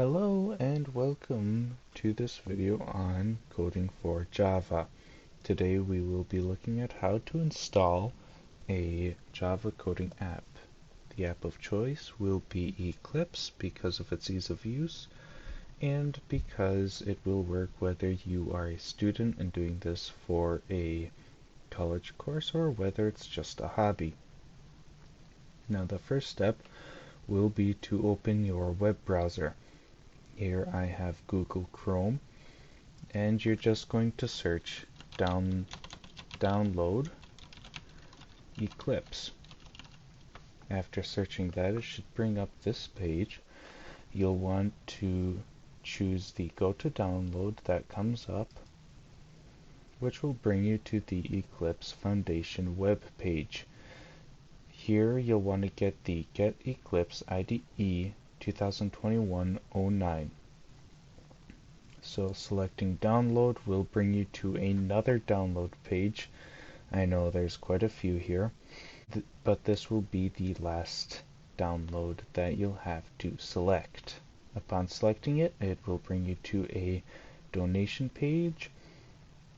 Hello and welcome to this video on coding for Java. Today we will be looking at how to install a Java coding app. The app of choice will be Eclipse because of its ease of use and because it will work whether you are a student and doing this for a college course or whether it's just a hobby. Now the first step will be to open your web browser. Here I have Google Chrome, and you're just going to search download Eclipse. After searching that, it should bring up this page. You'll want to choose the Go to Download that comes up, which will bring you to the Eclipse Foundation web page. Here you'll want to get the Get Eclipse IDE 2021-09. So selecting download will bring you to another download page. I know there's quite a few here, but this will be the last download that you'll have to select. Upon selecting it, it will bring you to a donation page,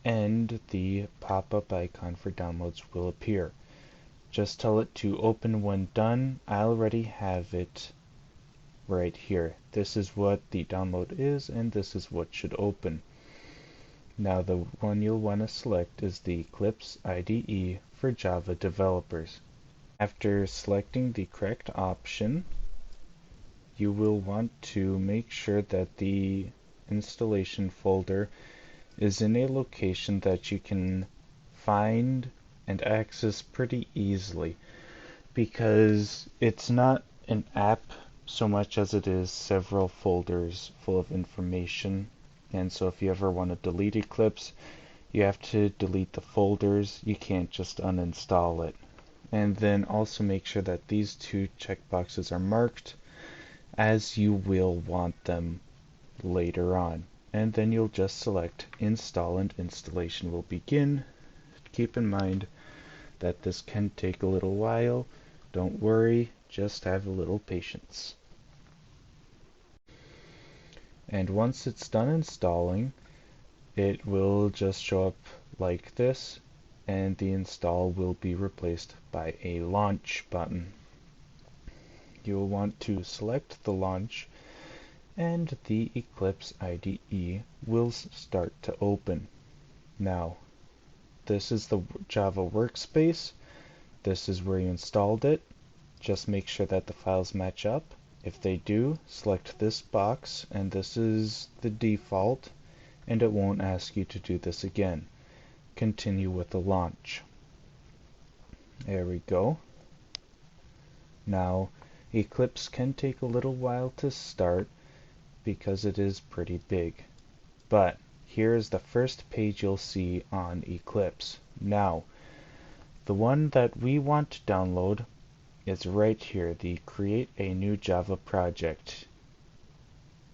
and the pop-up icon for downloads will appear. Just tell it to open when done. I already have it right here. This is what the download is, and this is what should open. Now the one you'll want to select is the Eclipse IDE for Java developers. After selecting the correct option, you will want to make sure that the installation folder is in a location that you can find and access pretty easily, because it's not an app so much as it is several folders full of information. And so if you ever want to delete Eclipse, you have to delete the folders. You can't just uninstall it. And then also make sure that these two checkboxes are marked, as you will want them later on. And then you'll just select install and installation will begin. Keep in mind that this can take a little while. Don't worry, just have a little patience. And once it's done installing, it will just show up like this, and the install will be replaced by a launch button. You'll want to select the launch, and the Eclipse IDE will start to open. Now, this is the Java workspace. This is where you installed it. Just make sure that the files match up. If they do, select this box, and this is the default, and it won't ask you to do this again. Continue with the launch. There we go. Now, Eclipse can take a little while to start because it is pretty big. But here's the first page you'll see on Eclipse. Now, the one that we want to download is right here, the Create a New Java Project.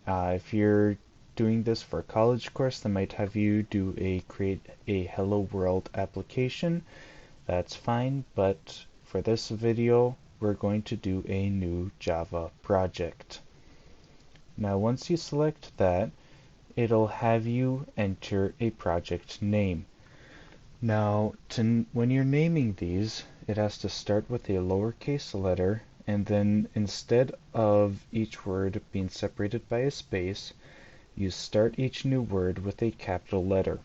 If you're doing this for a college course, they might have you do a Create a Hello World application. That's fine, but for this video, we're going to do a new Java project. Now, once you select that, it'll have you enter a project name. Now, when you're naming these, it has to start with a lowercase letter, and then instead of each word being separated by a space, you start each new word with a capital letter.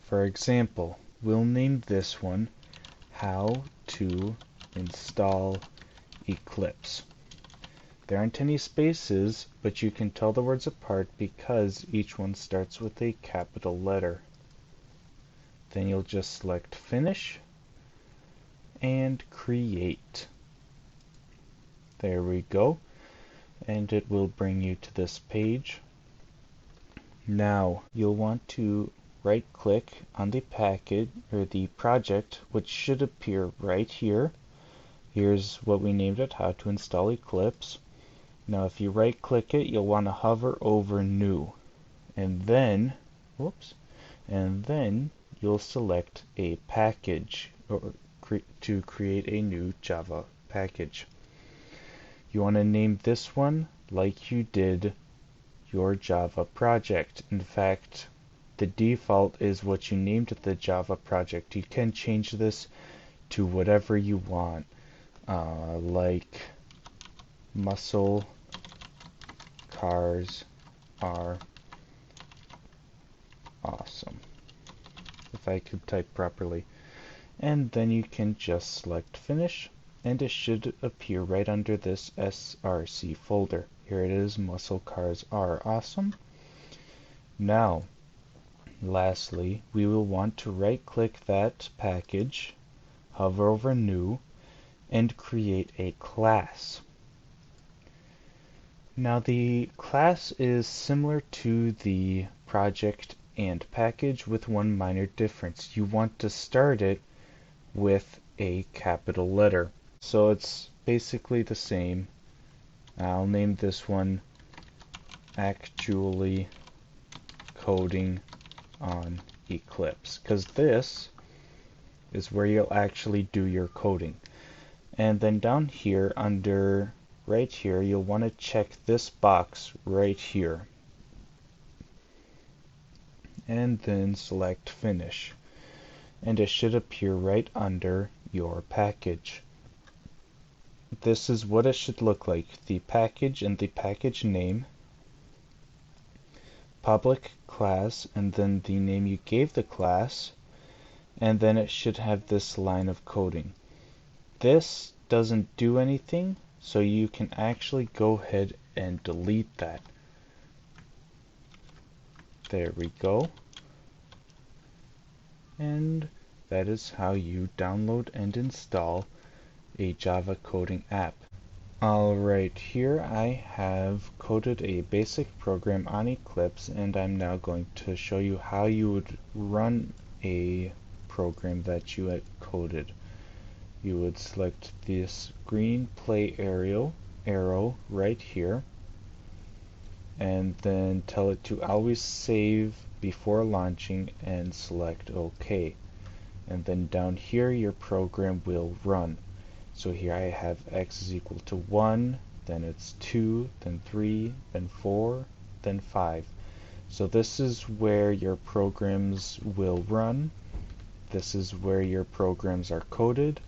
For example, we'll name this one How to Install Eclipse. There aren't any spaces, but you can tell the words apart because each one starts with a capital letter. Then you'll just select Finish and Create. There we go. And it will bring you to this page. Now, you'll want to right-click on the package or the project, which should appear right here. Here's what we named it, How to Install Eclipse. Now, if you right-click it, you'll want to hover over New, and then, you'll select a package or to create a new Java package. You want to name this one like you did your Java project. In fact, the default is what you named the Java project. You can change this to whatever you want, like muscle cars are awesome, if I could type properly. And then you can just select finish, and it should appear right under this src folder. Here it is, muscle cars are awesome. Now, lastly, we will want to right click that package, hover over new, and create a class. Now the class is similar to the project and package with one minor difference. You want to start it with a capital letter. So it's basically the same. I'll name this one Actually Coding on Eclipse, because this is where you'll actually do your coding. And then down here under right here, you'll want to check this box right here, and then select finish, and it should appear right under your package. This is what it should look like: the package and the package name, public class, and then the name you gave the class, and then it should have this line of coding. This doesn't do anything, so you can actually go ahead and delete that. There we go. And that is how you download and install a Java coding app. Alright, here I have coded a basic program on Eclipse, and I'm now going to show you how you would run a program that you had coded. You would select this green play arrow right here, and then tell it to always save before launching and select OK. And then down here your program will run. So here I have x is equal to 1, then it's 2, then 3, then 4, then 5. So this is where your programs will run. This is where your programs are coded.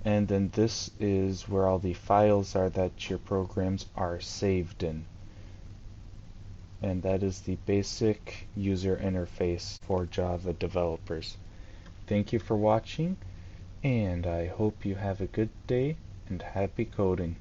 And then this is where all the files are that your programs are saved in. And that is the basic user interface for Java developers. Thank you for watching, and I hope you have a good day and happy coding.